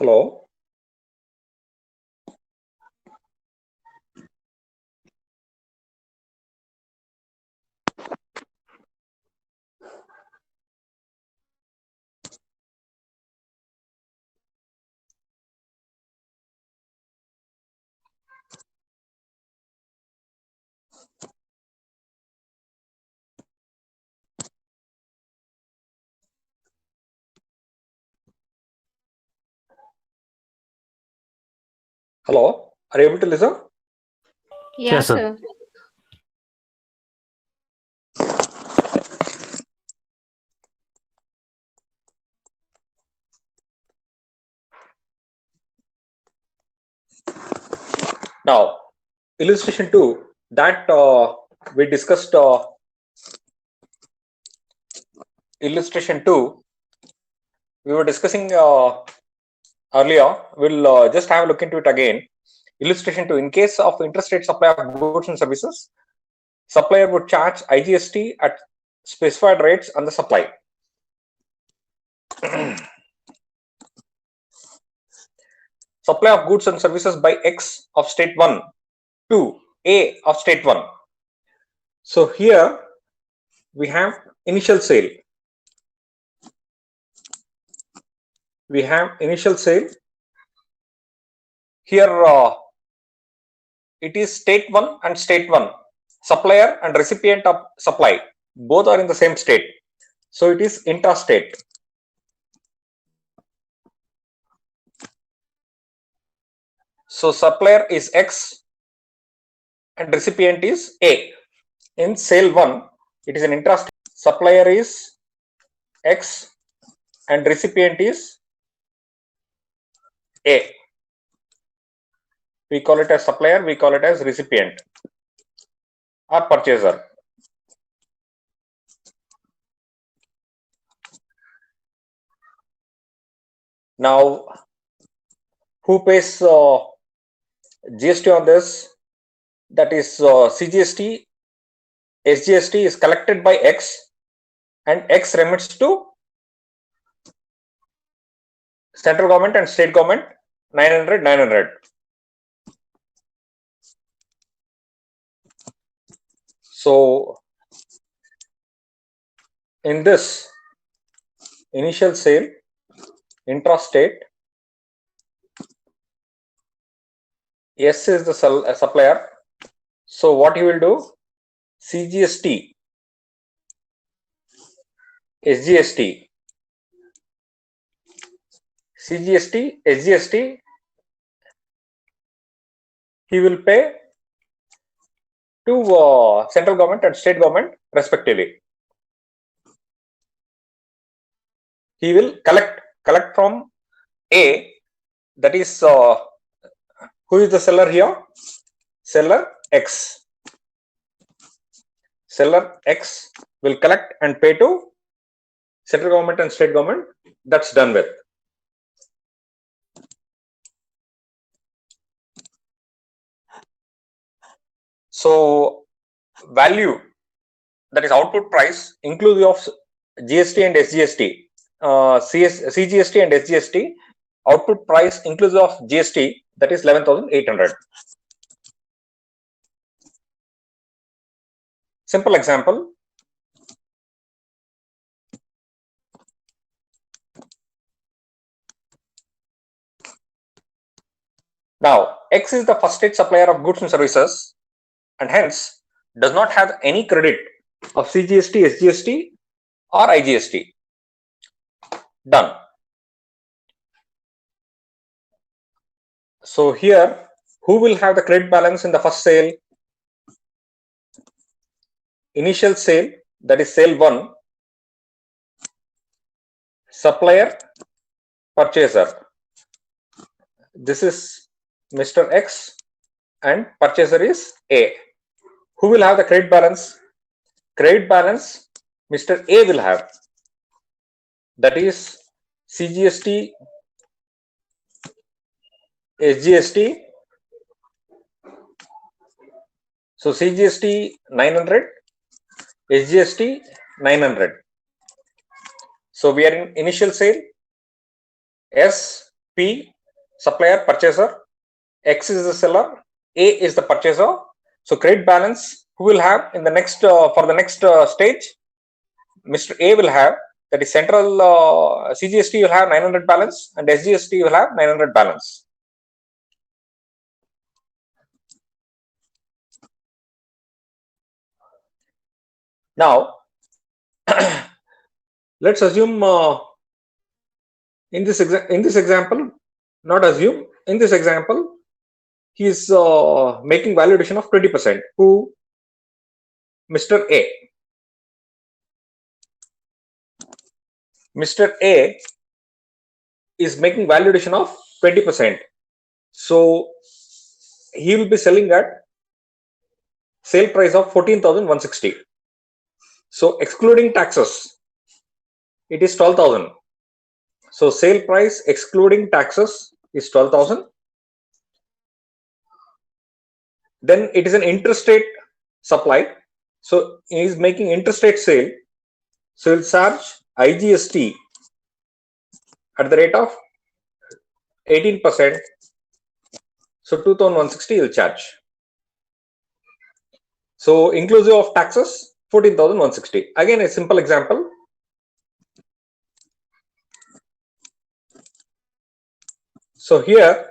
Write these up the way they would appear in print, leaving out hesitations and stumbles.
Hello. Hello. Are you able to listen? Yeah, Yes, sir. sir. Now, illustration 2 that we discussed illustration 2 we were discussing earlier. We'll just have a look into it again. Illustration 2, in case of interstate supply of goods and services, supplier would charge IGST at specified rates on the supply. Supply of goods and services by X of state 1 to A of state 1. So here we have initial sale. We have initial sale. Here it is state 1 and state 1. Supplier and recipient of supply. Both are in the same state. So it is intrastate. So supplier is X and recipient is A. In sale 1, it is an intrastate. Supplier is X and recipient is A. We call it as supplier, we call it as recipient or purchaser. Now, who pays GST on this? That is CGST. SGST is collected by X and X remits to central government and state government 900. So in this initial sale, intrastate, S is the supplier. So what he will do? CGST, SGST, CGST, SGST, he will pay to central government and state government respectively. He will collect from A, that is who is the seller here? Seller X. Seller X will collect and pay to central government and state government. That's done with. So value, that is output price, inclusive of GST and SGST, CGST and SGST, output price inclusive of GST, that is 11,800. Simple example. Now, X is the first state supplier of goods and services and hence does not have any credit of CGST, SGST or IGST. Done. So here, who will have the credit balance in the first sale? Initial sale, that is sale 1, supplier, purchaser. This is Mr. X and purchaser is A. Who will have the credit balance? Credit balance Mr. A will have. That is CGST, SGST. So CGST 900, SGST 900. So we are in initial sale. SP P, supplier, purchaser, X is the seller, A is the purchaser. So credit balance, who will have in the next for the next stage? Mr. A will have, that is central CGST will have 900 balance and SGST will have 900 balance. Now, let's assume in this example, not assume, in this example, he is making valuation of 20%. Who? Mr. A. Mr. A is making valuation of 20%. So he will be selling at sale price of 14,160. So excluding taxes, it is 12,000. So sale price excluding taxes is 12,000. Then it is an interstate supply. So he is making interstate sale. So he'll charge IGST at the rate of 18%. So 2,160 he'll charge. So inclusive of taxes, 14,160. Again, a simple example. So here,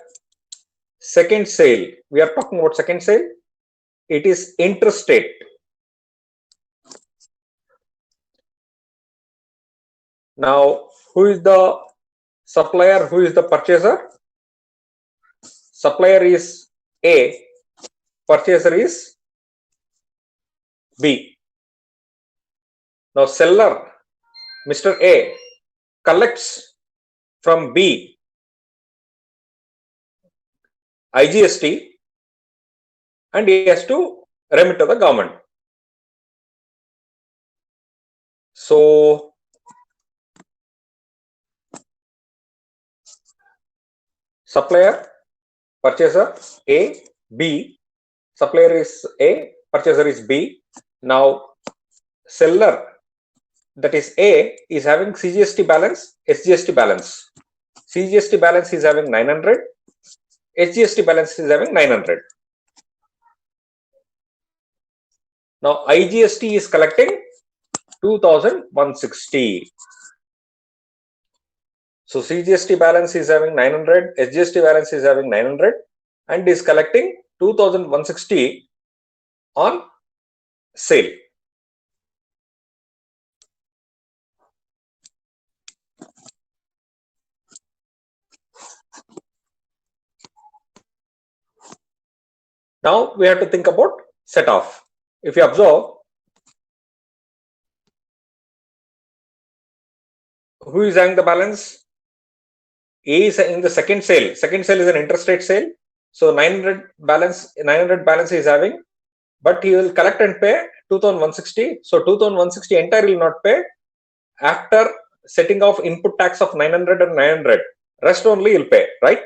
second sale, we are talking about second sale. It is interstate. Now, who is the supplier? Who is the purchaser? Supplier is A, purchaser is B. Now, seller, Mr. A, collects from B IGST and he has to remit to the government. So, supplier, purchaser A, B, supplier is A, purchaser is B. Now, seller, that is A, is having CGST balance, SGST balance. CGST balance is having 900, SGST balance is having 900. Now, IGST is collecting 2,160. So, CGST balance is having 900, SGST balance is having 900 and is collecting 2,160 on sale. Now, we have to think about set off. If you observe, who is having the balance? A is in the second sale. Second sale is an interstate sale. So 900 balance is having, but he will collect and pay 2,160. So 2,160 entire will not pay. After setting off input tax of 900 and 900, rest only will pay, right?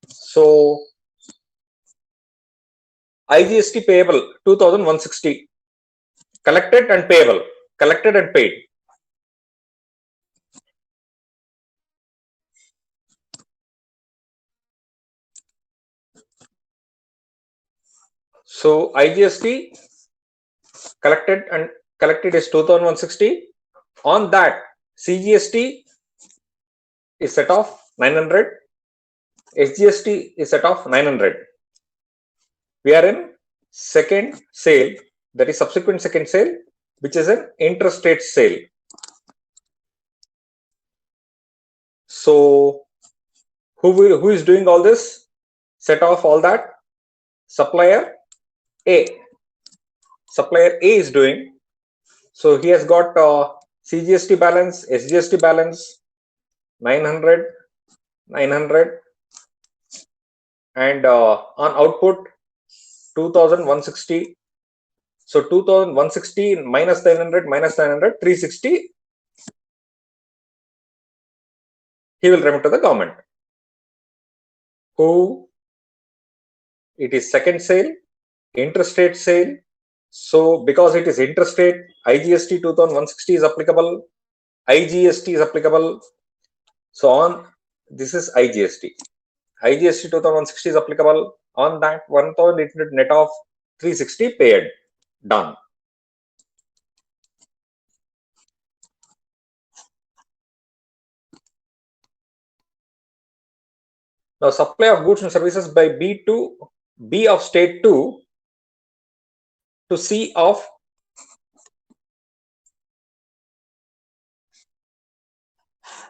So IGST payable 2,160, collected and payable, collected and paid. So IGST collected is 2,160. On that, CGST is set off 900. SGST is set off 900. We are in second sale, that is subsequent second sale, which is an interstate sale. So who is doing all this? Set off all that. Supplier A. Supplier A is doing. So he has got CGST balance, SGST balance, 900, 900, and on output 2,160. So 2,160 minus 900 minus 900, 360. He will remit to the government. Who? It is second sale, interstate sale. So because it is interstate, IGST 2,160 is applicable, IGST is applicable. So on this is IGST. IGST 2160 is applicable on that 1800 net of 360 paid. Done. Now, supply of goods and services by B to B of state 2 to C of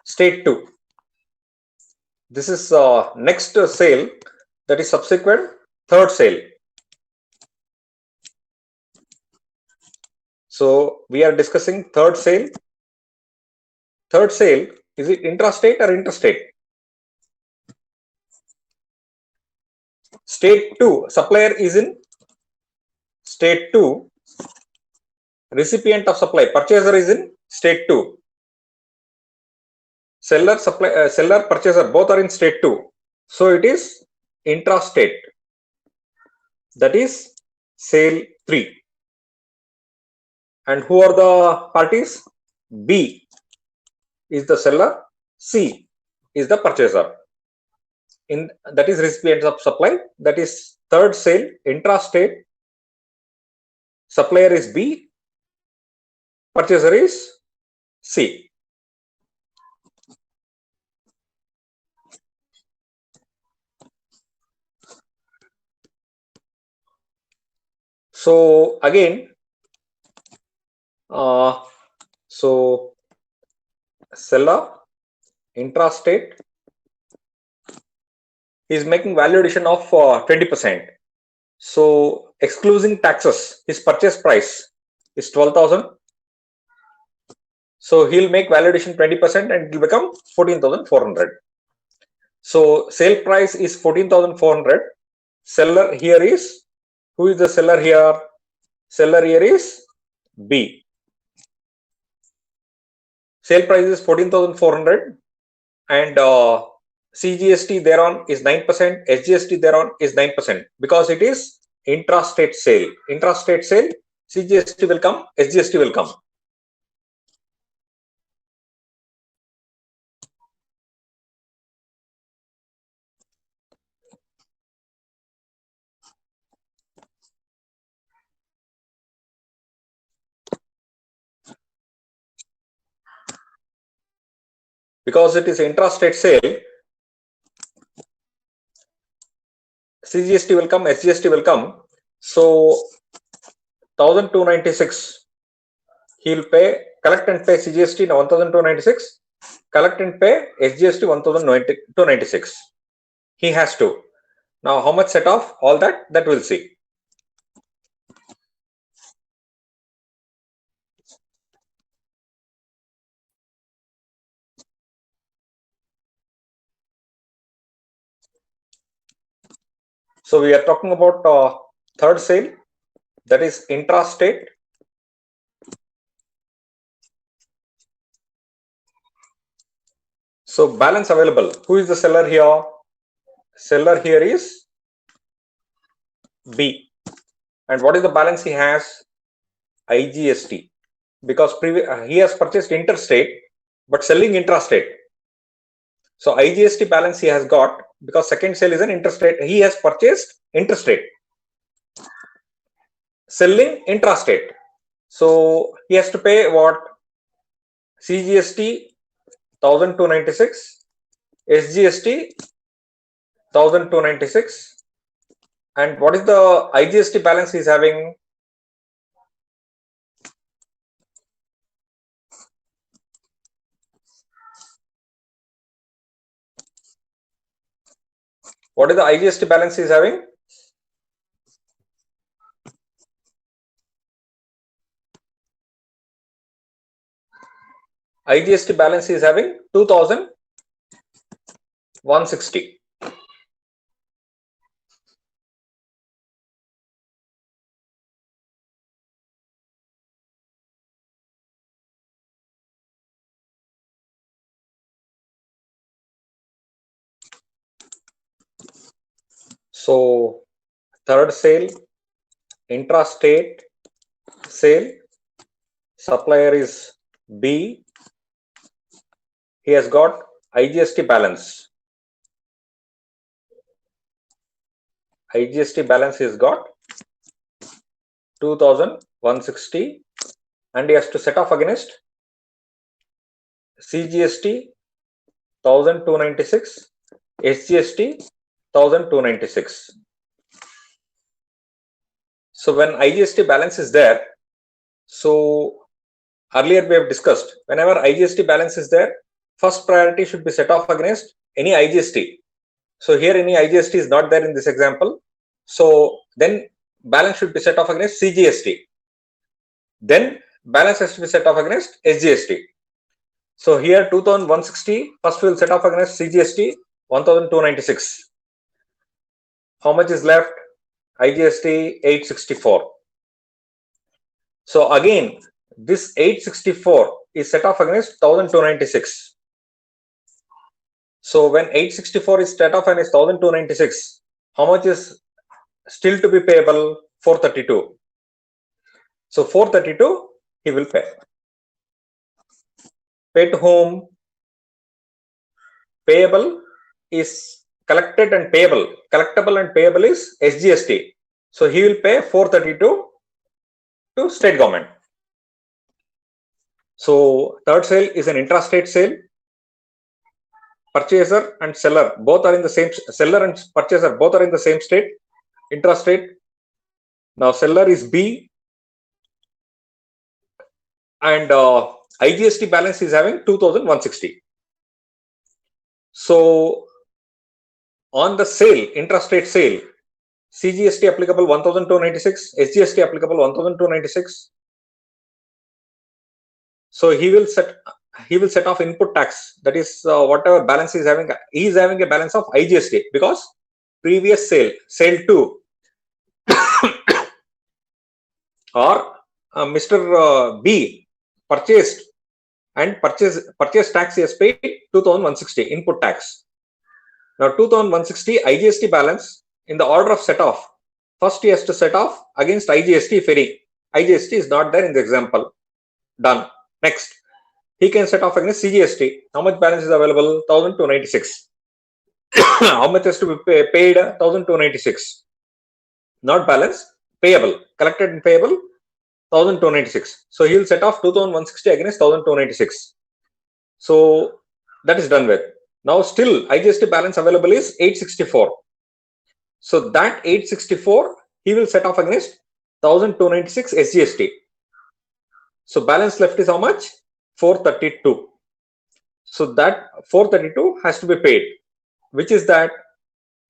state 2. This is next sale, that is subsequent third sale. So we are discussing third sale. Third sale, is it intrastate or interstate? State 2, supplier is in state 2, recipient of supply, purchaser is in state 2. Seller, seller, purchaser, both are in state 2. So it is intrastate. That is sale 3. And who are the parties? B is the seller, C is the purchaser. That is recipient of supply. That is third sale, intrastate. Supplier is B, purchaser is C. So again, so seller, intrastate, is making value addition of 20%. So excluding taxes, his purchase price is 12,000. So he'll make value addition 20% and it will become 14,400. So sale price is 14,400. Seller here is, who is the seller here? Seller here is B. Sale price is 14,400 and CGST thereon is 9%, SGST thereon is 9% because it is intrastate sale. Intrastate sale, CGST will come, SGST will come. Because it is intrastate sale, CGST will come, SGST will come. So 1,296, he will pay, collect and pay CGST 1,296, collect and pay SGST 1,296. He has to. Now how much set off? All that we'll see. So we are talking about third sale, that is intrastate. So balance available. Who is the seller here? Seller here is B. And what is the balance he has? IGST. Because he has purchased interstate but selling intrastate. So IGST balance he has got because second sale is an interstate. He has purchased interstate, selling intrastate. So he has to pay what? CGST 1,296, SGST 1,296, and what is the IGST balance he is having? What is the IGST balance he is having? IGST balance is having 2,160. So third sale, intrastate sale, supplier is B. He has got IGST balance IGST balance is got 2160 and he has to set off against CGST 1296, SGST 1296. So when IGST balance is there, so earlier we have discussed, whenever IGST balance is there, first priority should be set off against any IGST. So here any IGST is not there in this example. So then balance should be set off against CGST. Then balance has to be set off against SGST. So here 2160, first we will set off against CGST 1296. How much is left? IGST 864. So again, this 864 is set off against 1296. So when 864 is set off against 1296, how much is still to be payable? 432. So 432 he will pay. Pay to whom? Payable is collected and payable. Collectible and payable is SGST. So he will pay 432 to state government. So third sale is an intrastate sale. Purchaser and seller both are in the same, seller and purchaser both are in the same state, intrastate. Now seller is B and IGST balance is having 2160. So on the sale, intrastate sale, CGST applicable 1296, SGST applicable 1296. So he will set off input tax, that is whatever balance he is having a balance of IGST because previous sale 2 or Mr. B purchased and purchase tax he has paid 2160 input tax. Now 2160 IGST balance in the order of set off. First he has to set off against IGST if any. IGST is not there in the example. Done. Next, he can set off against CGST. How much balance is available? 1296. How much has to be paid? 1296. Not balance, payable. Collected and payable 1296. So he will set off 2160 against 1296. So that is done with. Now still IGST balance available is 864. So that 864 he will set off against 1296 SGST. So balance left is how much? 432. So that 432 has to be paid, which is that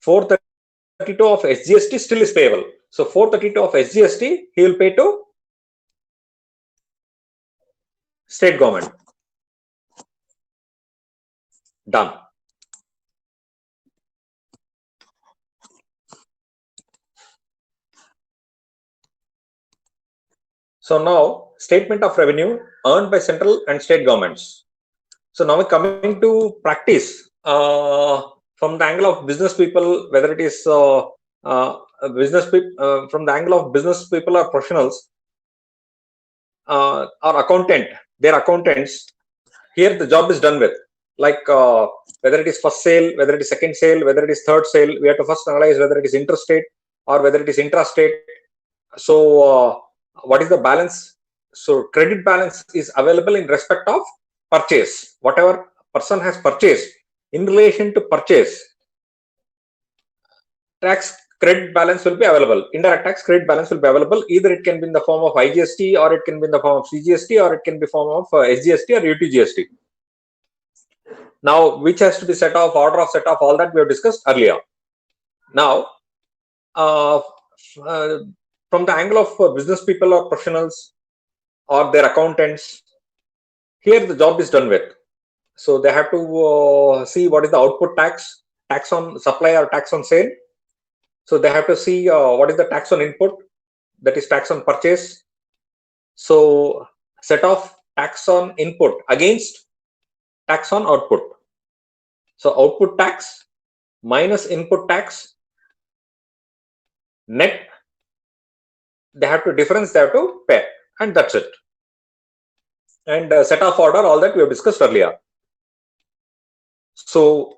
432 of SGST still is payable. So 432 of SGST he will pay to state government. Done. So now statement of revenue earned by central and state governments. So now we're coming to practice from the angle of business people, whether it is from the angle of business people or professionals or accountant, their accountants. Here the job is done with, like whether it is first sale, whether it is second sale, whether it is third sale. We have to first analyze whether it is interstate or whether it is intrastate. So what is the balance? So credit balance is available in respect of purchase. Whatever person has purchased in relation to purchase, tax credit balance will be available. Indirect tax credit balance will be available. Either it can be in the form of IGST or it can be in the form of CGST or it can be form of SGST or UTGST. Now, which has to be set off, order of set off, all that we have discussed earlier. Now, from the angle of business people or professionals or their accountants, here the job is done with. So they have to see what is the output tax, tax on supply or tax on sale. So they have to see what is the tax on input, that is tax on purchase. So set off tax on input against tax on output. So output tax minus input tax, net, they have to difference, they have to pay, and that's it. And set off order, all that we have discussed earlier. So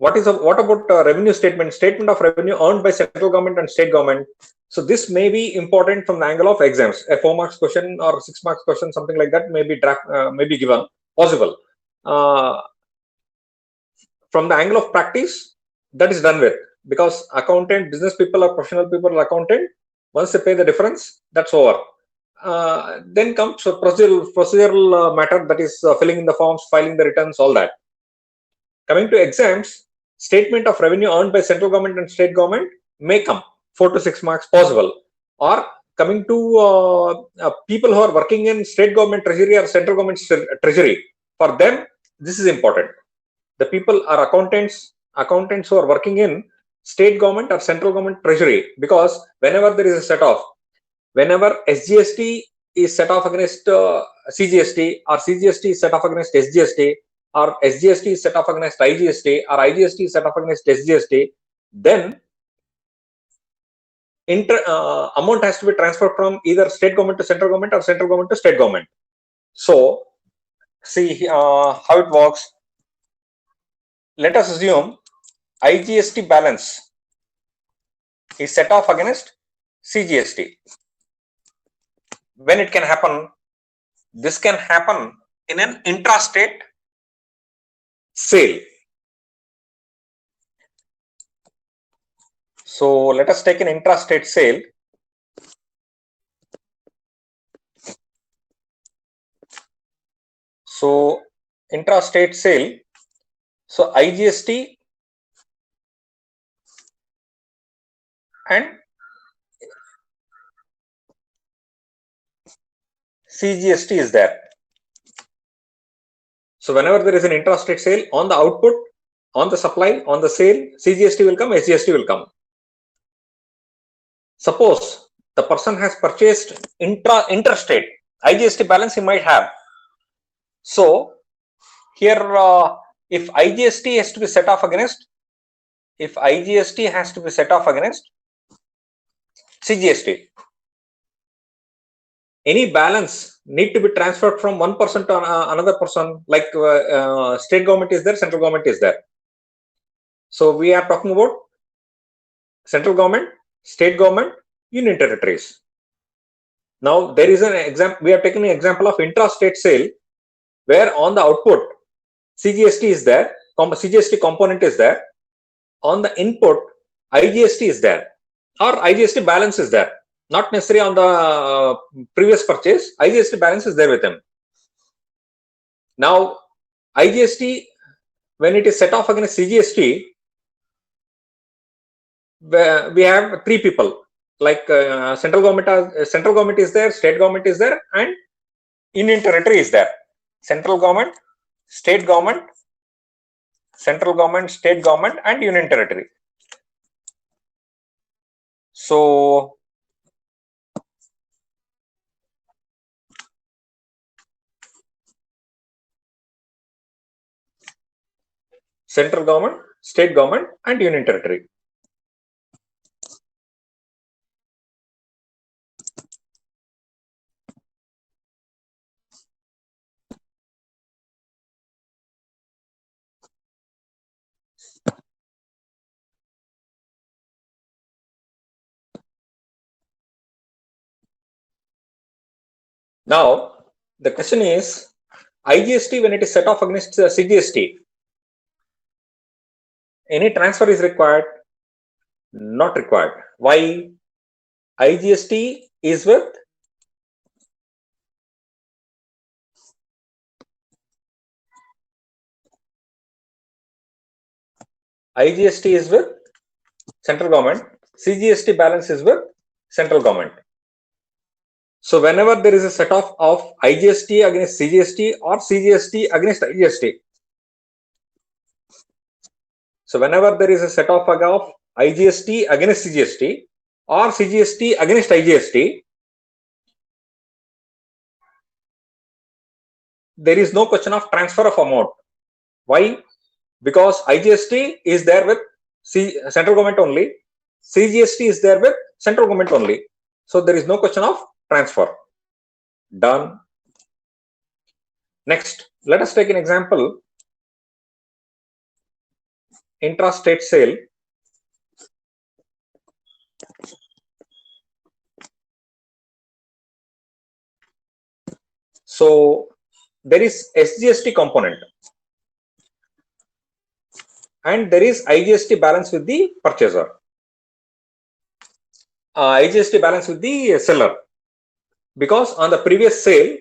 What about revenue statement? Statement of revenue earned by central government and state government. So this may be important from the angle of exams. A 4 marks question or 6 marks question, something like that, may be given, possible. From the angle of practice, that is done with, because accountant, business people or professional people are accountant. Once they pay the difference, that's over. Then comes procedural matter, that is filling in the forms, filing the returns, all that. Coming to exams, statement of revenue earned by central government and state government may come 4 to 6 marks possible. Or coming to people who are working in state government treasury or central government treasury, for them this is important. The people are accountants who are working in state government or central government treasury, because whenever there is a set off, whenever SGST is set off against CGST, or CGST is set off against SGST, or SGST is set off against IGST, or IGST is set off against SGST, then amount has to be transferred from either state government to central government or central government to state government. So see how it works. Let us assume IGST balance is set off against CGST. When it can happen? This can happen in an intrastate sale. So let us take an intrastate sale. So intrastate sale. So IGST and CGST is there. So whenever there is an intrastate sale, on the output, on the supply, on the sale, CGST will come, SGST will come. Suppose the person has purchased interstate, IGST balance he might have. So here if IGST has to be set off against, CGST, any balance need to be transferred from one person to another person, like state government is there, central government is there. So we are talking about central government, state government, union territories. Now there is an example, we have taken an example of intrastate sale, where on the output CGST is there, CGST component is there, on the input IGST is there, or IGST balance is there. Not necessarily on the previous purchase, IGST balance is there with them. Now IGST, when it is set off against CGST, we have three people, like central government is there, state government is there, and union territory is there. Central government, state government, central government, state government, and union territory. So central government, state government, and union territory. Now the question is, IGST when it is set off against CGST, any transfer is required? Not required. Why? IGST is with central government, CGST balance is with central government. So whenever there is a set off of IGST against CGST or CGST against IGST, so whenever there is a set off of IGST against CGST or CGST against IGST, there is no question of transfer of amount. Why? Because IGST is there with central government only, CGST is there with central government only. So there is no question of transfer. Done. Next, let us take an example. intrastate sale, so there is SGST component and there is IGST balance with the purchaser, IGST balance with the seller, because on the previous sale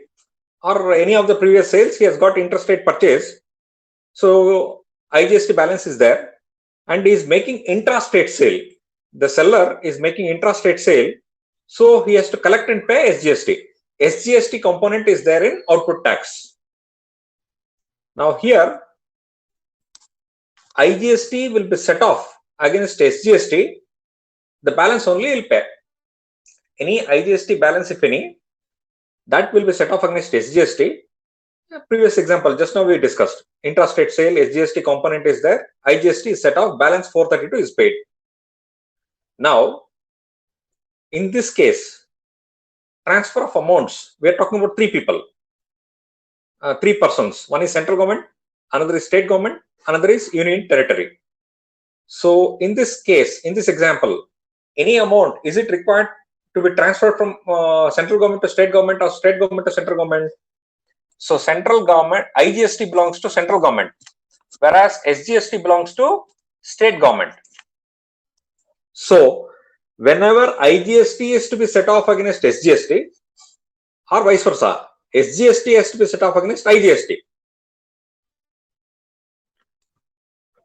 or any of the previous sales he has got intrastate purchase, so IGST balance is there, and he is making intrastate sale. The seller is making intrastate sale, so he has to collect and pay SGST. SGST component is there in output tax. Now here IGST will be set off against SGST, the balance only will pay. Any IGST balance, if any, that will be set off against SGST. Previous example, just now we discussed, intrastate sale, SGST component is there, IGST is set off, balance 432 is paid. Now, in this case, transfer of amounts, we are talking about three people, three persons. One is central government, another is state government, another is union territory. So in this case, in this example, any amount, is it required to be transferred from central government to state government or state government to central government? So central government, IGST belongs to central government, whereas SGST belongs to state government. So whenever IGST is to be set off against SGST or vice versa, SGST has to be set off against IGST.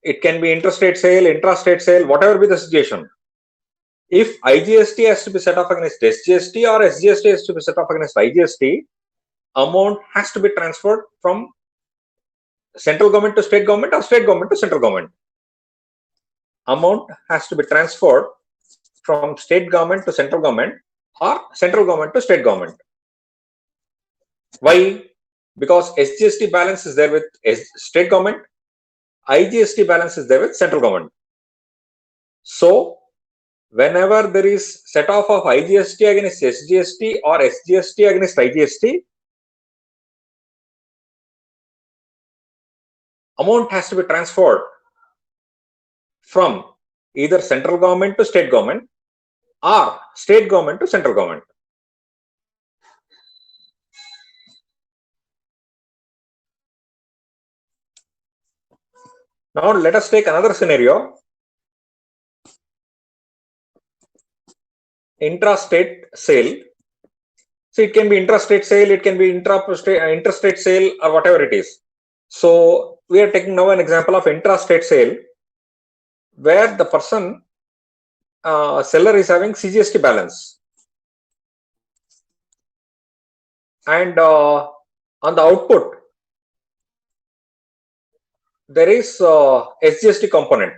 It can be interstate sale, intrastate sale, whatever be the situation. If IGST has to be set off against SGST or SGST has to be set off against IGST, amount has to be transferred from central government to state government or state government to central government. Amount has to be transferred from state government to central government or central government to state government. Why? Because SGST balance is there with state government, IGST balance is there with central government. So whenever there is set off of IGST against SGST or SGST against IGST, amount has to be transferred from either central government to state government or state government to central government. Now let us take another scenario. Intrastate sale. So it can be intrastate sale, it can be interstate sale, or whatever it is. So we are taking now an example of intrastate sale, where the person seller is having CGST balance, and on the output there is SGST component.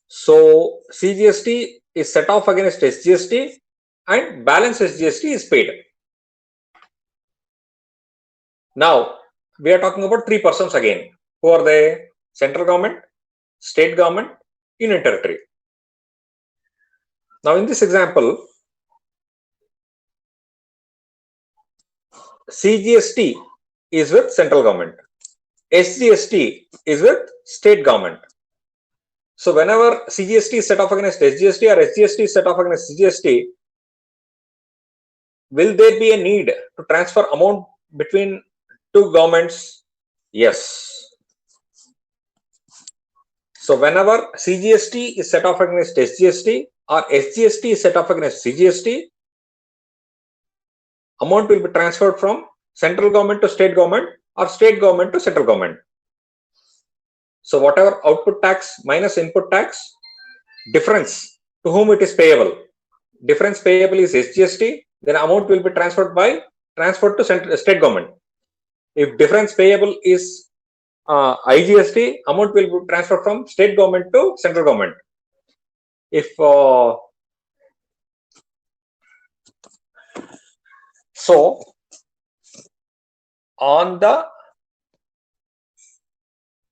So CGST is set off against SGST and balance SGST is paid. Now we are talking about three persons again. Who are they? Central government, state government, union territory. Now in this example, CGST is with central government, SGST is with state government. So whenever CGST is set off against SGST or SGST is set off against CGST, will there be a need to transfer amount between two governments? Yes. So whenever CGST is set off against SGST or SGST is set off against CGST, amount will be transferred from central government to state government or state government to central government. So whatever output tax minus input tax, difference to whom it is payable. Difference payable is SGST, then amount will be transferred to state government. If difference payable is IGST, amount will be transferred from state government to central government. If so, on the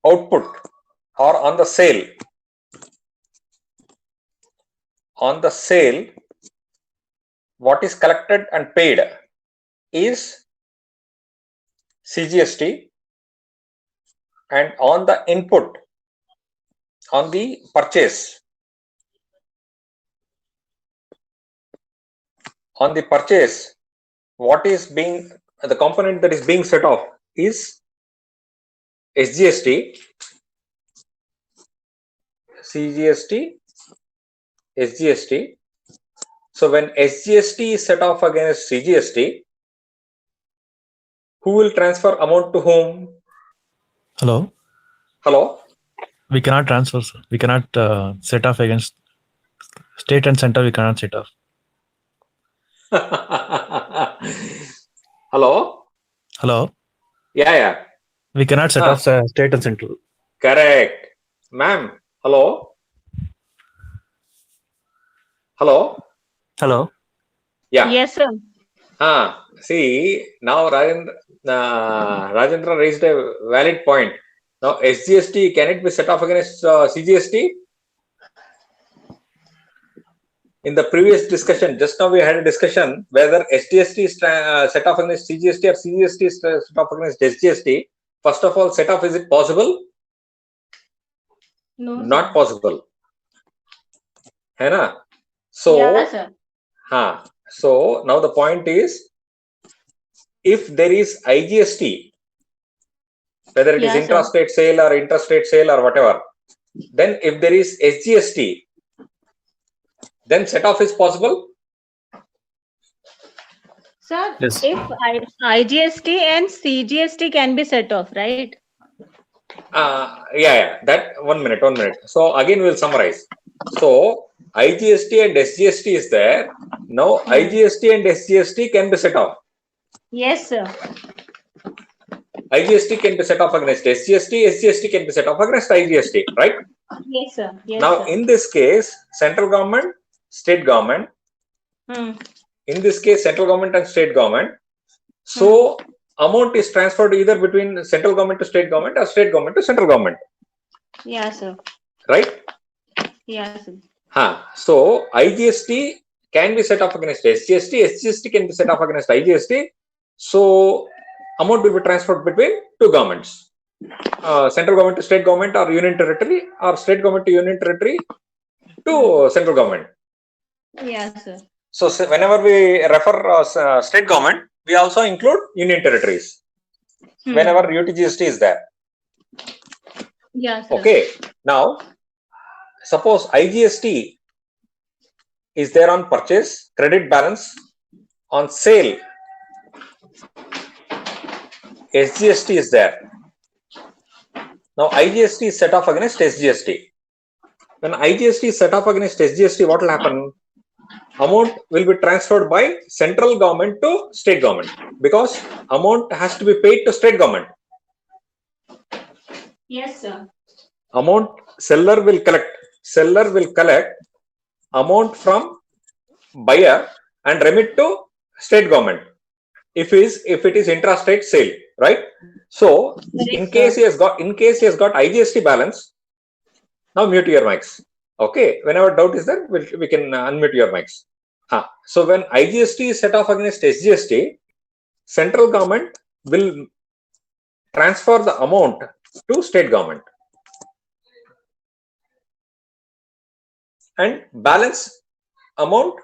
output or on the sale, what is collected and paid is CGST, and on the input, on the purchase, what is being, the component that is being set off is SGST, CGST, SGST. So when SGST is set off against CGST, who will transfer amount to whom? Hello? Hello? We cannot transfer, sir. We cannot set off against state and center. We cannot set off. Hello? Hello? Yeah. We cannot set off state and central. Correct. Ma'am, hello? Hello? Hello? Yeah. Yes, sir. See, now Rajendra raised a valid point. Now, SGST, can it be set off against CGST? In the previous discussion, just now we had a discussion whether SGST is set off against CGST or CGST is set off against SGST. First of all, set off, is it possible? No, Not sir. possible. है ना? So, Yeah, sir. So now the point is, if there is IGST, whether it is Yeah, sir. intrastate sale or interstate sale or whatever, then if there is SGST, then set off is possible? Sir, Yes. if IGST and CGST can be set off, right? Yeah. That 1 minute. So again we'll summarize. So IGST and SGST is there. Now IGST and SGST can be set off. Yes, sir. IGST can be set off against SGST, SGST can be set off against IGST, right? Yes, sir. Yes, now, sir. in this case, central government, state government, in this case, central government and state government. So, amount is transferred either between central government to state government or state government to central government. Yeah, sir. Right? Yeah, sir. So, IGST can be set off against SGST, SGST can be set off against IGST. So, amount will be transferred between two governments. Central government to state government or union territory, or state government to union territory to central government. Yes, sir. So whenever we refer state government, we also include union territories. Whenever UTGST is there. Yes, sir. Okay. Now, suppose IGST is there on purchase, credit balance, on sale, SGST is there. Now, IGST is set off against SGST. When IGST is set off against SGST, what will happen? Amount will be transferred by central government to state government, because amount has to be paid to state government. Yes, sir. Amount seller will collect amount from buyer and remit to state government if it is intrastate sale, right? So in case he has got IGST balance, now mute your mics. Okay, whenever doubt is there, we can unmute your mics. So when IGST is set off against SGST, central government will transfer the amount to state government. And balance amount,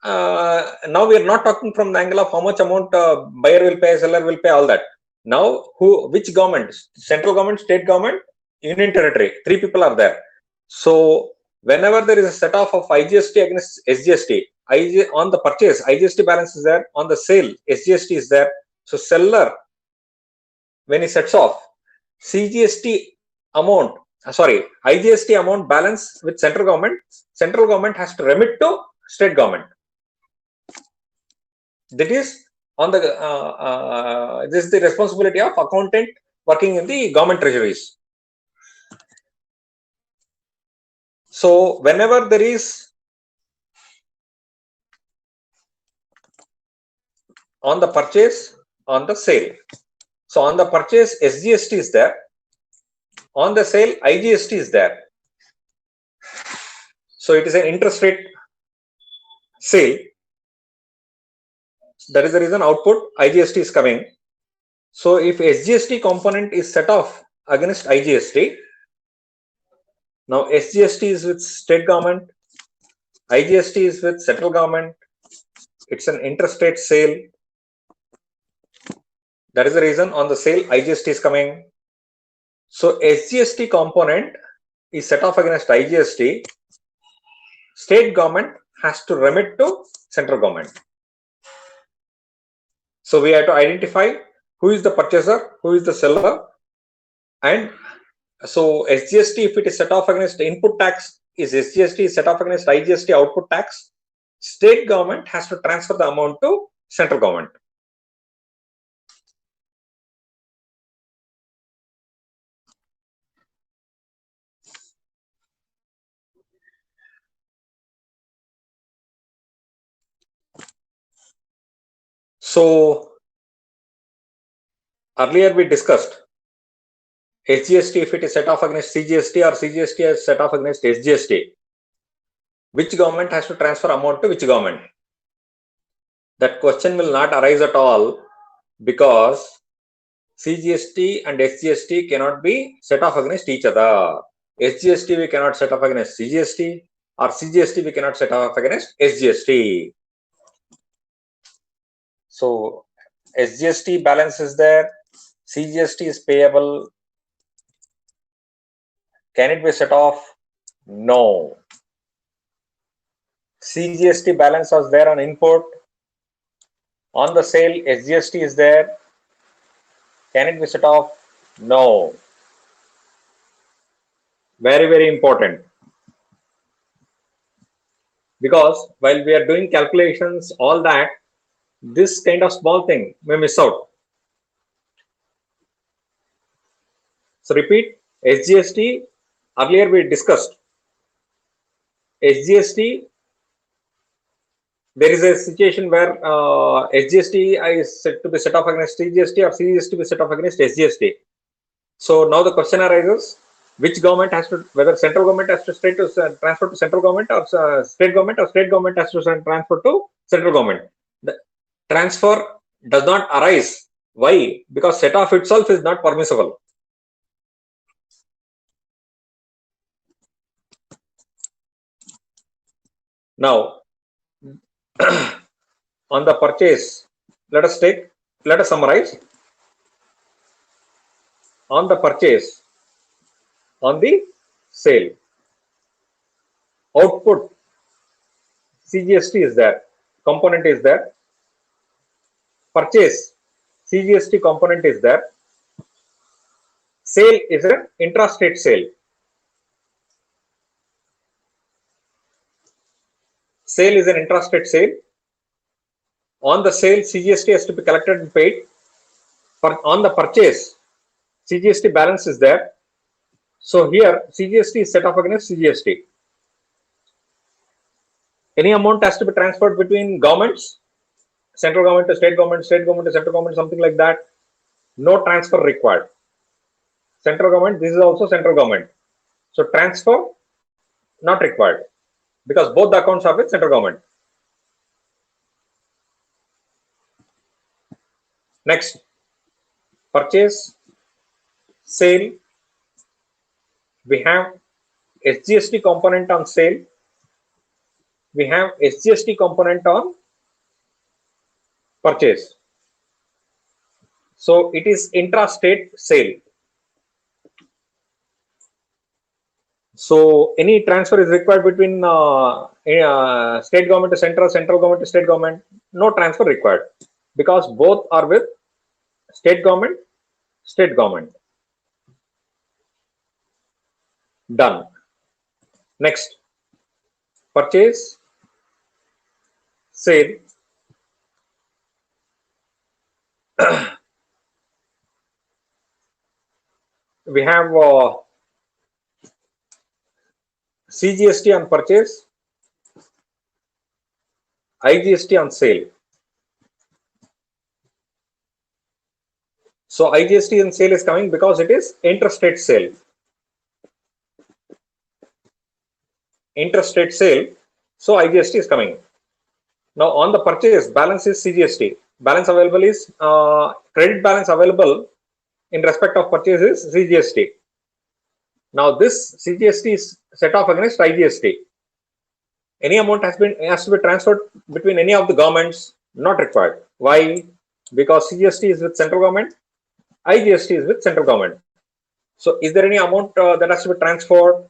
now we are not talking from the angle of how much amount buyer will pay, seller will pay, all that. Now, which government? Central government, state government, union territory. Three people are there. So, whenever there is a set off of IGST against SGST, on the purchase, IGST balance is there. On the sale, SGST is there. So, seller, when he sets off, IGST amount balance with central government has to remit to state government. That is on the this is the responsibility of accountant working in the government treasuries. So whenever there is on the purchase, on the sale, so on the purchase SGST is there, on the sale IGST is there. So it is an interest rate sale. That is the reason output IGST is coming. So if SGST component is set off against IGST. Now SGST is with state government, IGST is with central government. It's an interstate sale. That is the reason on the sale IGST is coming. So SGST component is set off against IGST. State government has to remit to central government. So we have to identify who is the purchaser, who is the seller, and so SGST, if it is set off against input tax, is SGST set off against IGST output tax. State government has to transfer the amount to central government. So earlier we discussed SGST, if it is set off against CGST or CGST is set off against SGST, which government has to transfer amount to which government? That question will not arise at all, because CGST and SGST cannot be set off against each other. SGST we cannot set off against CGST, or CGST we cannot set off against SGST. So SGST balance is there, CGST is payable. Can it be set off? No. CGST balance was there on input. On the sale, SGST is there. Can it be set off? No. Very, very important. Because while we are doing calculations, all that, this kind of small thing may miss out. So repeat, SGST, earlier we discussed. SGST, there is a situation where SGST is said to be set off against CGST or CGST to be set off against SGST. So now the question arises, which government has to, whether central government has to transfer to central government, or state government has to transfer to central government. The transfer does not arise. Why? Because set off itself is not permissible. Now, on the purchase, let us summarize. On the purchase, on the sale, output, CGST is there, component is there. Purchase, CGST component is there. Sale is an intrastate sale. Sale is an intrastate sale. On the sale, CGST has to be collected and paid. On the purchase, CGST balance is there. So here, CGST is set off against CGST. Any amount has to be transferred between governments, central government to state government to central government, something like that. No transfer required. Central government, this is also central government. So transfer not required, because both the accounts are with central government. Next, purchase, sale. We have SGST component on sale. We have SGST component on purchase. So it is intrastate sale. So any transfer is required between state government to central government to state government. No transfer required, because both are with state government. Done. Next, purchase, sale. We have CGST on purchase, IGST on sale. So IGST on sale is coming because it is interstate sale. Interstate sale, so IGST is coming. Now on the purchase, balance is CGST. Balance available is credit balance available in respect of purchase is CGST. Now this CGST is set off against IGST. Any amount has to be transferred between any of the governments, not required. Why? Because CGST is with central government, IGST is with central government. So is there any amount that has to be transferred?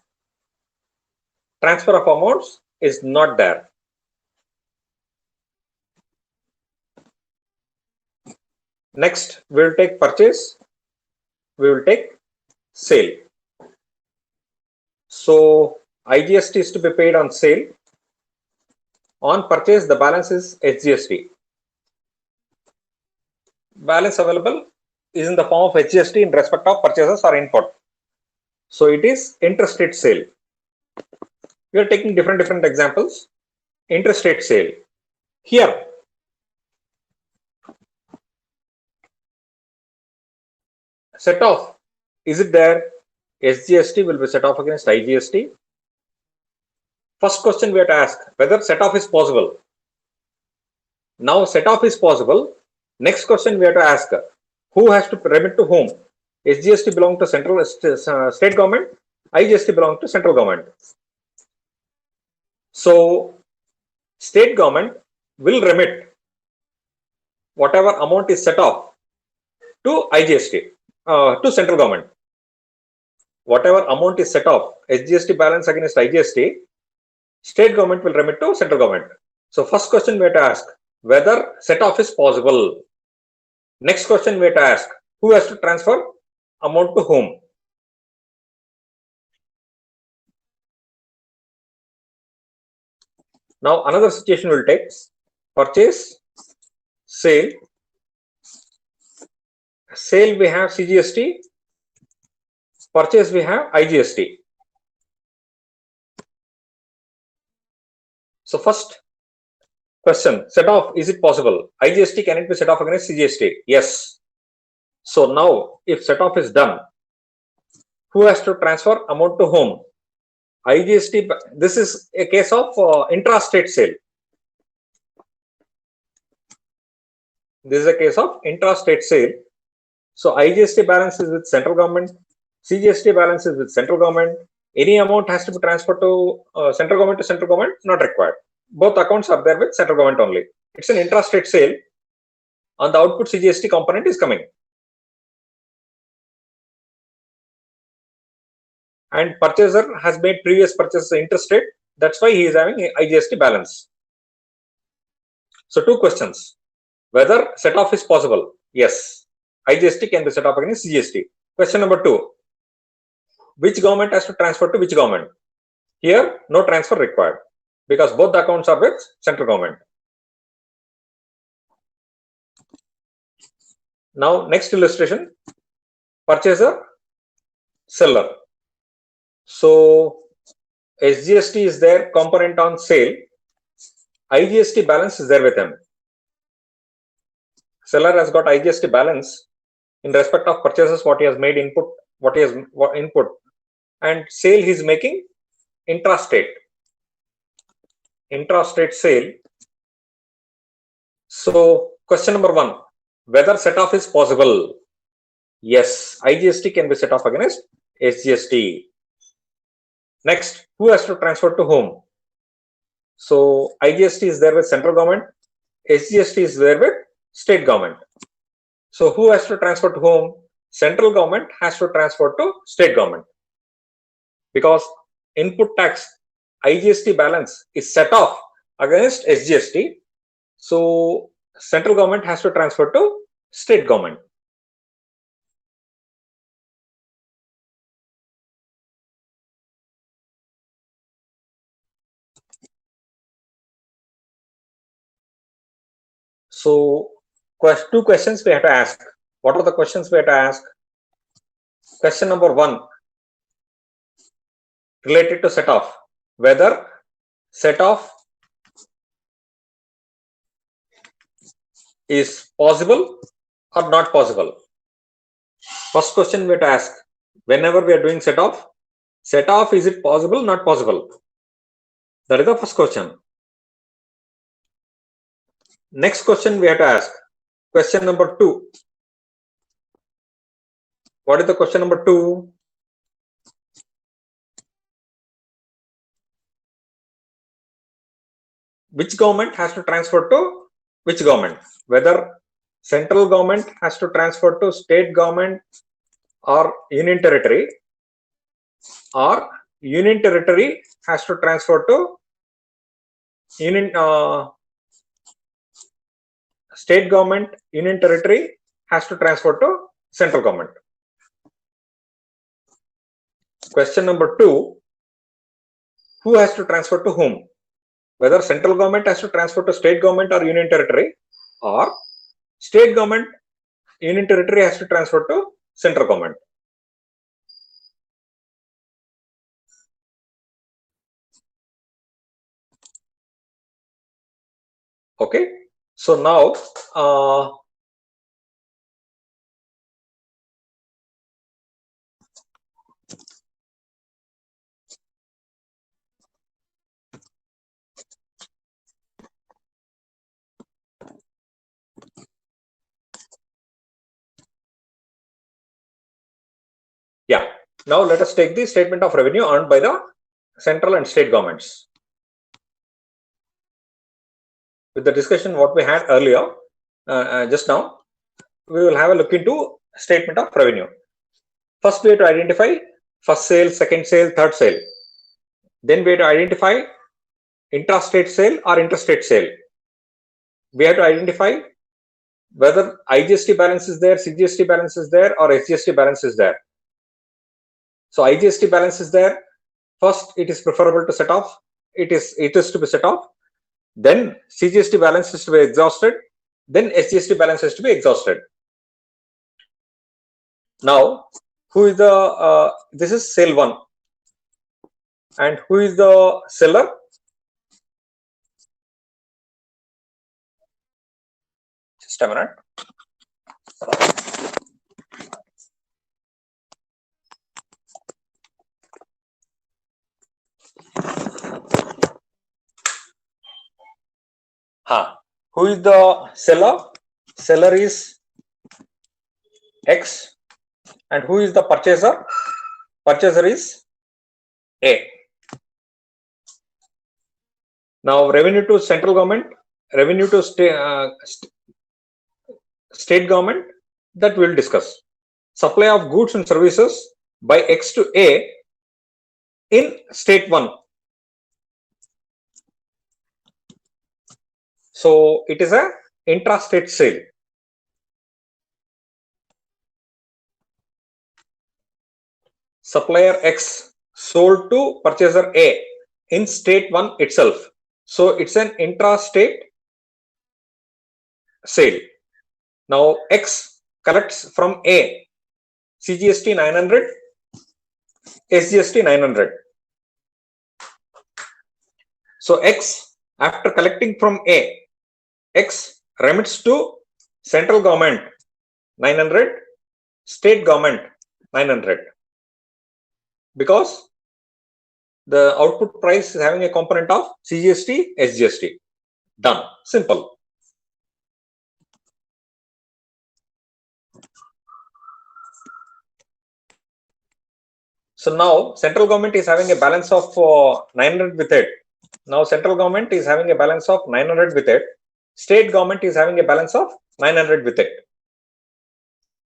Transfer of amounts is not there. Next, we will take purchase, we will take sale. So IGST is to be paid on sale. On purchase, the balance is HGST. Balance available is in the form of HGST in respect of purchases or input. So it is interest rate sale. We are taking different examples. Interest rate sale. Here, set off, is it there? SGST will be set off against IGST. First question we have to ask whether set off is possible. Now set off is possible. Next question we have to ask, who has to remit to whom? SGST belong to central state government, IGST belong to central government. So state government will remit whatever amount is set off to IGST, to central government. Whatever amount is set off, SGST balance against IGST, state government will remit to central government. So first question we have to ask whether set off is possible. Next question we have to ask, who has to transfer amount to whom? Now another situation will take purchase, sale. Sale we have CGST, purchase we have IGST. So first question, set off, is it possible? IGST, can it be set off against CGST? Yes. So now if set off is done, who has to transfer amount to whom? IGST, this is a case of intrastate sale. This is a case of intrastate sale. So IGST balance is with central government, CGST balance is with central government. Any amount has to be transferred to central government, not required. Both accounts are there with central government only. It's an intrastate sale. On the output, CGST component is coming. And purchaser has made previous purchases interest rate. That's why he is having a IGST balance. So two questions. Whether set off is possible? Yes. IGST can be set off against CGST. Question number 2. Which government has to transfer to which government? Here, no transfer required because both the accounts are with central government. Now, next illustration, purchaser, seller. So, SGST is there, component on sale. IGST balance is there with him. Seller has got IGST balance in respect of purchases, what he has made input, what he has input, and sale he is making intrastate sale. So question number 1, whether set off is possible? Yes, IGST can be set off against SGST. Next, who has to transfer to whom? So IGST is there with central government, SGST is there with state government. So who has to transfer to whom? Central government has to transfer to state government because input tax IGST balance is set off against SGST. So central government has to transfer to state government. So two questions we have to ask. What are the questions we have to ask? Question number 1 related to set off. Whether set off is possible or not possible. First question we have to ask. Whenever we are doing set off, is it possible, not possible? That is the first question. Next question we have to ask. Question number 2. What is the question number 2? Which government has to transfer to which government? Whether central government has to transfer to state government or union territory, or union territory has to transfer to union state government, union territory has to transfer to central government. Question number 2, who has to transfer to whom? Whether central government has to transfer to state government or union territory, or state government, union territory has to transfer to central government. Okay, so now yeah, now let us take the statement of revenue earned by the central and state governments. With the discussion what we had earlier, just now, we will have a look into statement of revenue. First, we have to identify first sale, second sale, third sale. Then we have to identify intrastate sale or interstate sale. We have to identify whether IGST balance is there, CGST balance is there, or SGST balance is there. So IGST balance is there. First, it is preferable to set off. It is to be set off. Then CGST balance is to be exhausted. Then SGST balance is to be exhausted. Now, who is the this is sale 1, and who is the seller? Just a minute. Who is the seller? Seller is X. And who is the purchaser? Purchaser is A. Now, revenue to central government, revenue to state government, that we will discuss. Supply of goods and services by X to A in state 1. So it is a intrastate sale. Supplier X sold to purchaser A in state 1 itself. So it's an intrastate sale. Now X collects from A CGST 900, SGST 900. So X, after collecting from A, X remits to central government 900, state government 900, because the output price is having a component of CGST, SGST. Done. Simple. So now central government is having a balance of 900 with it. Now central government is having a balance of 900 with it. State government is having a balance of 900 with it.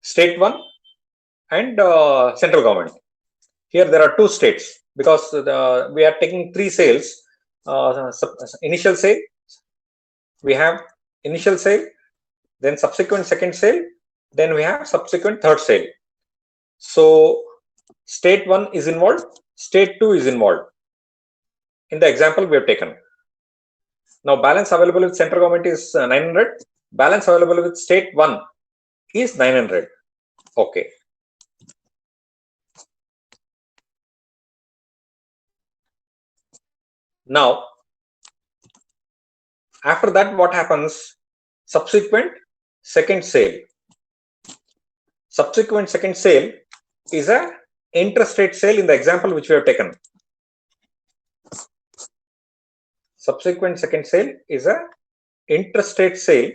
State 1 and central government. Here there are 2 states, because we are taking 3 sales. Initial sale, we have initial sale, then subsequent second sale, then we have subsequent third sale. So state 1 is involved, state 2 is involved in the example we have taken. Now balance available with central government is 900, balance available with state 1 is 900. Okay. Now, after that, what happens? Subsequent second sale. Subsequent second sale is a interstate sale in the example which we have taken. Subsequent second sale is a interstate sale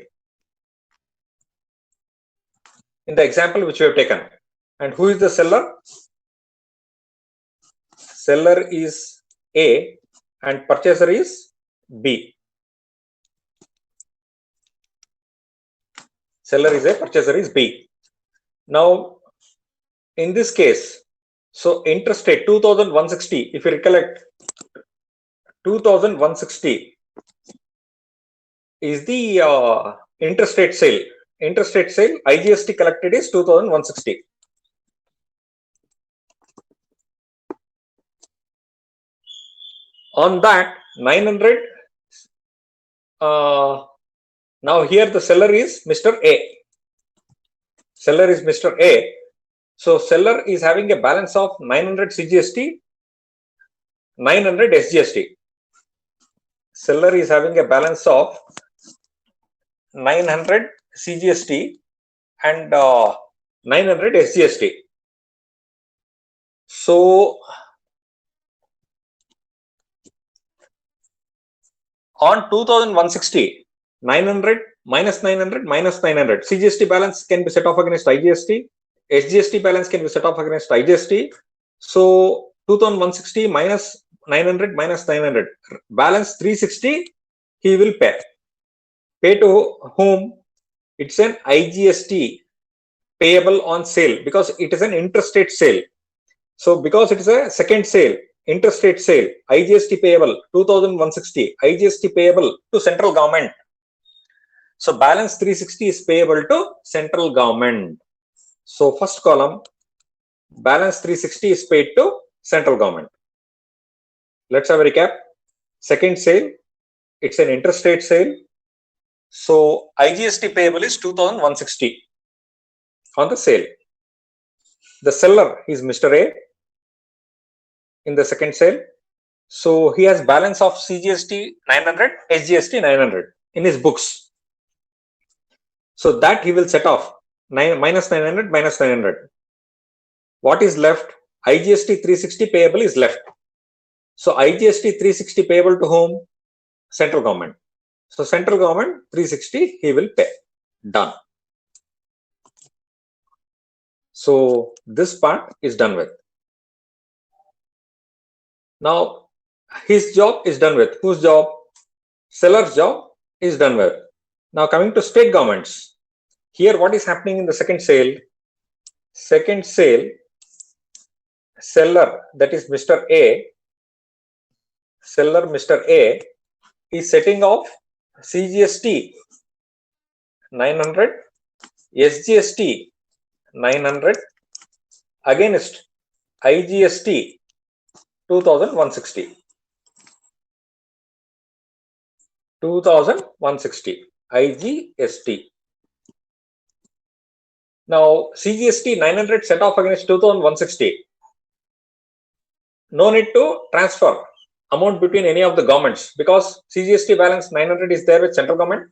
in the example which we have taken. And who is the seller? Seller is A and purchaser is B. Seller is A, purchaser is B. Now, in this case, so interest rate 2,160, if you recollect, 2,160 is the interest rate sale. Interest rate sale, IGST collected is 2,160. On that, 900, now here the seller is Mr. A. Seller is Mr. A. So seller is having a balance of 900 CGST, 900 SGST. Seller is having a balance of 900 CGST and 900 SGST. So on 2,160, 900 minus 900 minus 900. CGST balance can be set off against IGST. SGST balance can be set off against IGST. So 2,160 minus 900 minus 900. Balance 360 he will pay. Pay to whom? It's an IGST payable on sale because it is an interest rate sale. So because it is a second sale, interest rate sale, IGST payable 2,160, IGST payable to central government. So balance 360 is payable to central government. So first column, balance 360 is paid to central government. Let's have a recap. Second sale, it's an interest rate sale. So IGST payable is 2,160 on the sale. The seller is Mr. A in the second sale. So he has balance of CGST 900, SGST 900 in his books. So that he will set off minus 900 minus 900. What is left? IGST 360 payable is left. So IGST 360 payable to whom? Central government. So central government 360 he will pay. Done. So this part is done with. Now his job is done with. Whose job? Seller's job is done with. Now coming to state governments. Here what is happening in the second sale? Second sale, seller, that is Mr. A, seller Mr. A is setting off CGST 900, SGST 900 against IGST 2,160. 2,160 IGST. Now CGST 900 set off against 2,160. No need to transfer amount between any of the governments because CGST balance 900 is there with central government.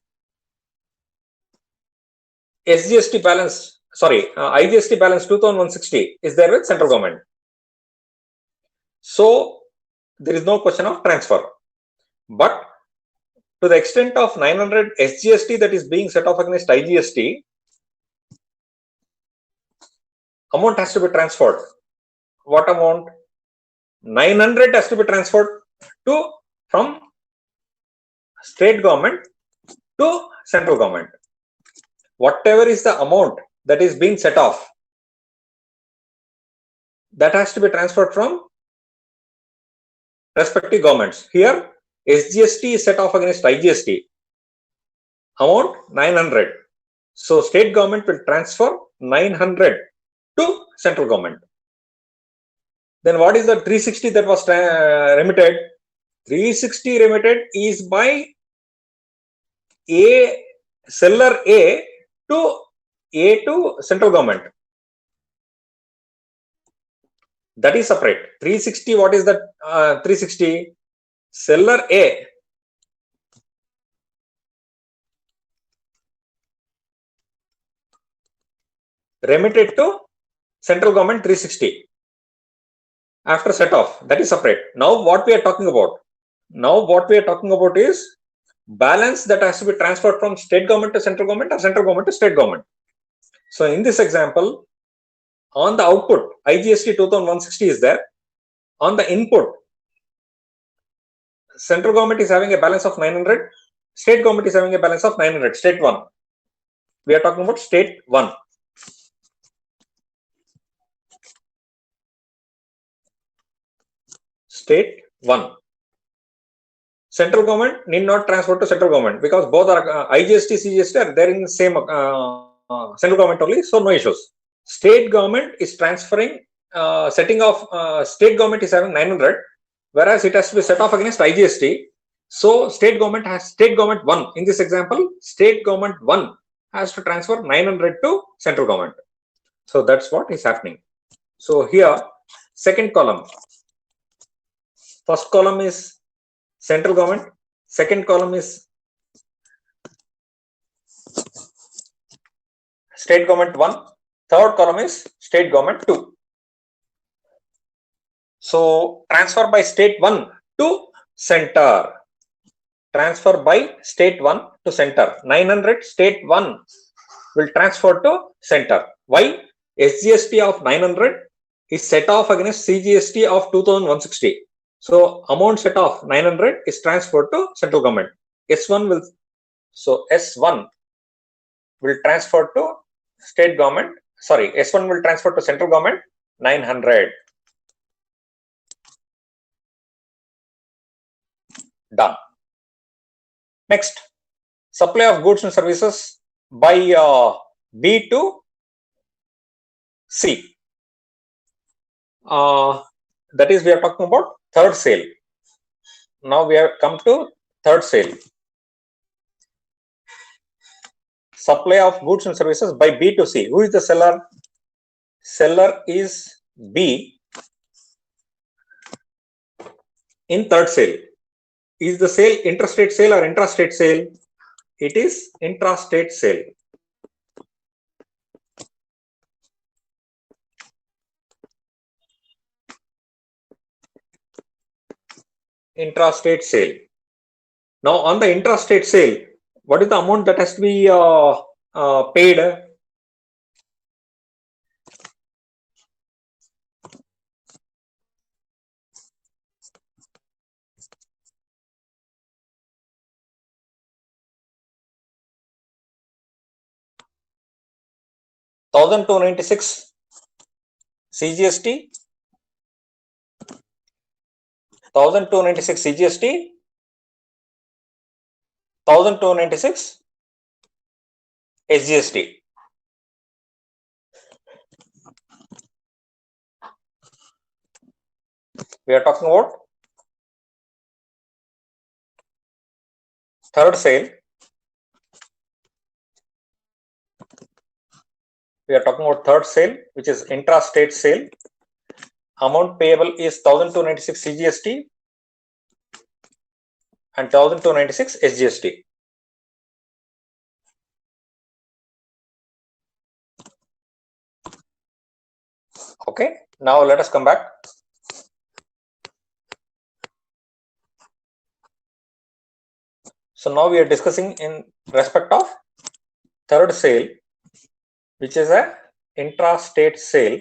SGST balance, IGST balance 2,160 is there with central government. So there is no question of transfer. But to the extent of 900 SGST that is being set off against IGST, amount has to be transferred. What amount? 900 has to be transferred from state government to central government. Whatever is the amount that is being set off, that has to be transferred from respective governments. Here, SGST is set off against IGST. Amount 900. So state government will transfer 900 to central government. Then what is the 360 that was remitted? 360 remitted is by seller A to central government. That is separate. 360, what is that 360? Seller A remitted to central government 360 after set off. That is separate. Now what we are talking about? Now what we are talking about is balance that has to be transferred from state government to central government or central government to state government. So in this example, On the output, IGST 2160 is there. On the input, central government is having a balance of 900. State government is having a balance of 900. State 1. We are talking about state 1. State 1. Central government need not transfer to central government because both are IGST, CGST are there in the same central government only, so no issues. State government is transferring, setting off, state government is having 900, whereas it has to be set off against IGST. So state government 1 in this example, state government 1 has to transfer 900 to central government. So that's what is happening. So here, second column, first column is central government, second column is state government 1, third column is state government 2. So transfer by state 1 to center. Transfer by state 1 to center. 900 state 1 will transfer to center. Why? SGST of 900 is set off against CGST of 2160. So amount set off 900 is transferred to central government. S1 will, so S1 will transfer to state government. Sorry, S1 will transfer to central government 900. Done. Next, supply of goods and services by B to C. That is, we are talking about third sale. Now we have come to third sale. Supply of goods and services by B to C. Who is the seller? Seller is B in third sale. Is the sale interstate sale or intrastate sale? It is intrastate sale. Intrastate sale. Now on the intrastate sale, what is the amount that has to be paid? $1,296 CGST, 1,296 CGST, 1,296 SGST. We are talking about third sale. We are talking about third sale, which is intrastate sale. Amount payable is 1,296 CGST and 1,296 SGST. Okay, now let us come back. So now we are discussing in respect of third sale, which is a intrastate sale,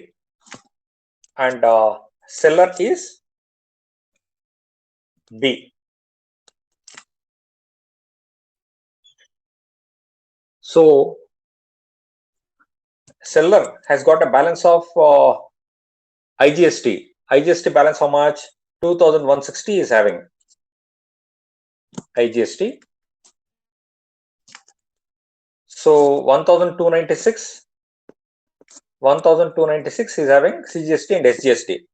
and seller is B. So seller has got a balance of IGST. IGST balance how much? 2,160 is having IGST. So 1,296 is having CGST and SGST.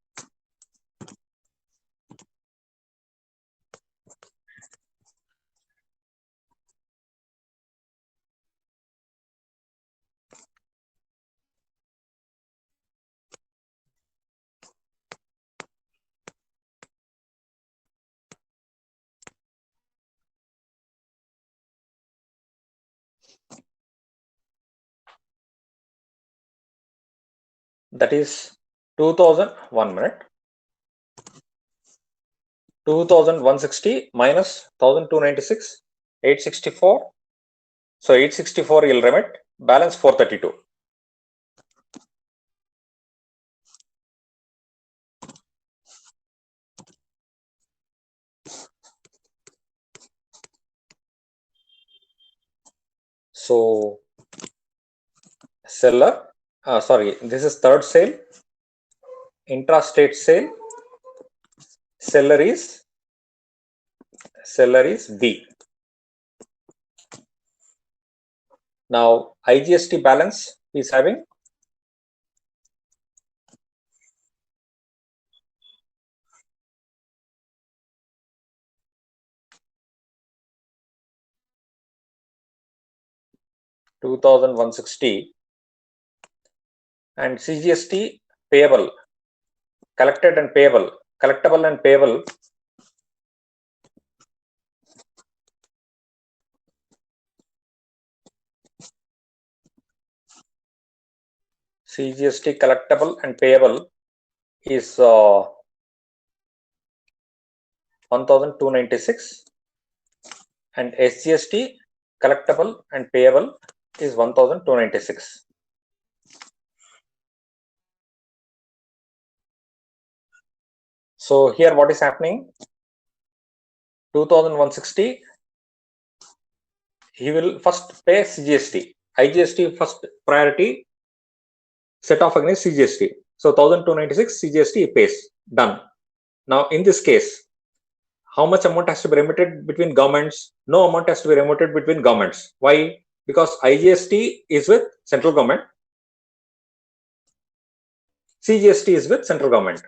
That is 2,001 minute. 2,160 minus 1,296, 864. So 864 you'll remit, balance 432. So seller, sorry, this is third sale, intrastate sale, seller is B. Now IGST balance is having 2,160 and CGST payable, collected and payable, collectible and payable CGST collectible and payable is 1,296 and SGST collectible and payable is 1,296. So here what is happening? 2,160, he will first pay CGST. IGST first priority set off against CGST. So 1,296 CGST he pays. Done. Now in this case, how much amount has to be remitted between governments? No amount has to be remitted between governments. Why? Because IGST is with central government. CGST is with central government.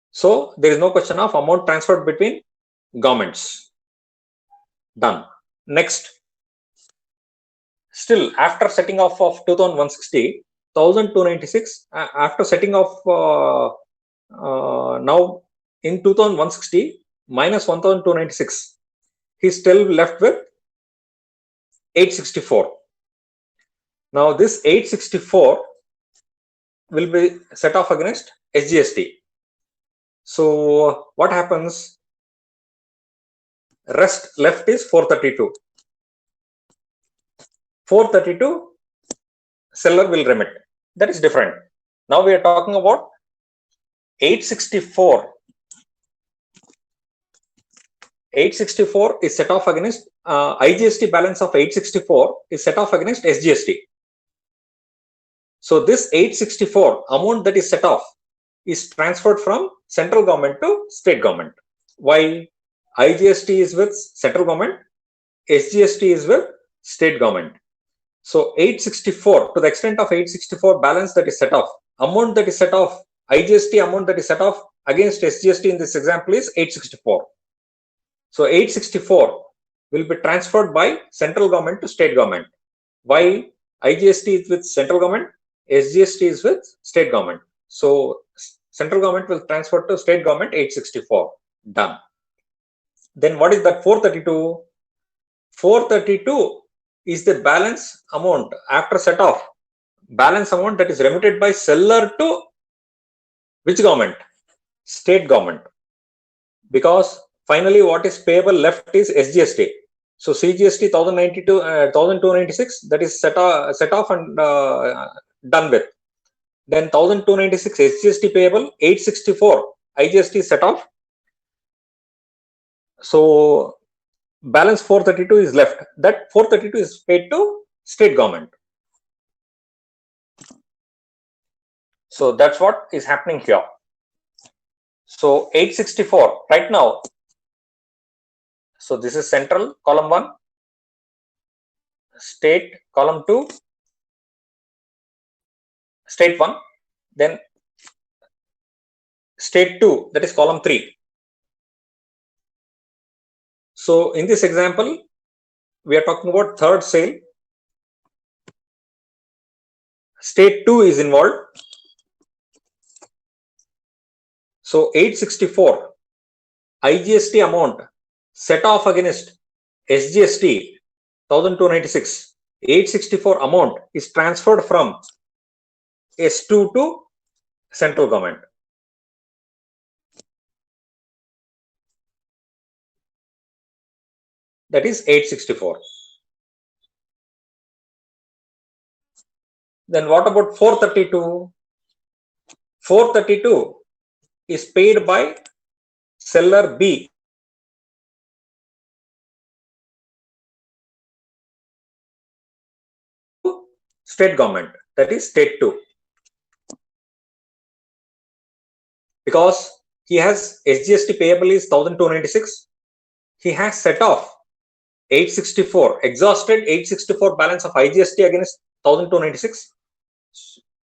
So there is no question of amount transferred between governments. Done. Next, still after setting off of 2,160, 1,296 after setting off now in 2,160 minus 1,296, he's still left with 864. Now this 864 will be set off against SGST. So what happens? Rest left is 432. 432 seller will remit. That is different. Now we are talking about 864. 864 is set off against IGST balance of 864 is set off against SGST. So this 864 amount that is set off is transferred from central government to state government. Why? IGST is with central government, SGST is with state government. So 864, to the extent of 864 balance that is set off, amount that is set off, IGST amount that is set off against SGST in this example is 864. So 864 will be transferred by central government to state government. Why? IGST is with central government, SGST is with state government. So central government will transfer to state government 864. Done. Then what is that 432? 432 is the balance amount after set off. Balance amount that is remitted by seller to which government? State government. Because finally what is payable left is SGST. So CGST 1,296 that is set off and done with. Then 1,296 SGST payable, 864 IGST set off. So balance 432 is left. That 432 is paid to state government. So that's what is happening here. So 864 right now. So this is central, column 1, state, column 2, state 1, then state 2, that is column 3. So in this example, we are talking about third sale. State 2 is involved. So 864 IGST amount set off against SGST 1,296. 864 amount is transferred from S2 to central government. That is 864. Then what about 432? 432 is paid by seller B. state government, that is state 2. Because he has SGST payable is 1296, he has set off 864, exhausted 864 balance of IGST against 1296.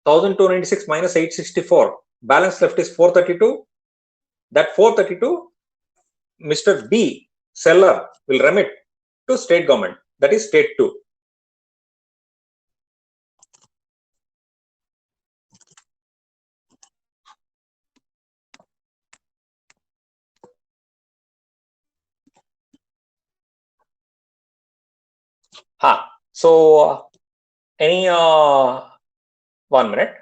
1296 minus 864, balance left is 432. That 432, Mr. B, seller, will remit to state government, that is state 2. So any 1 minute.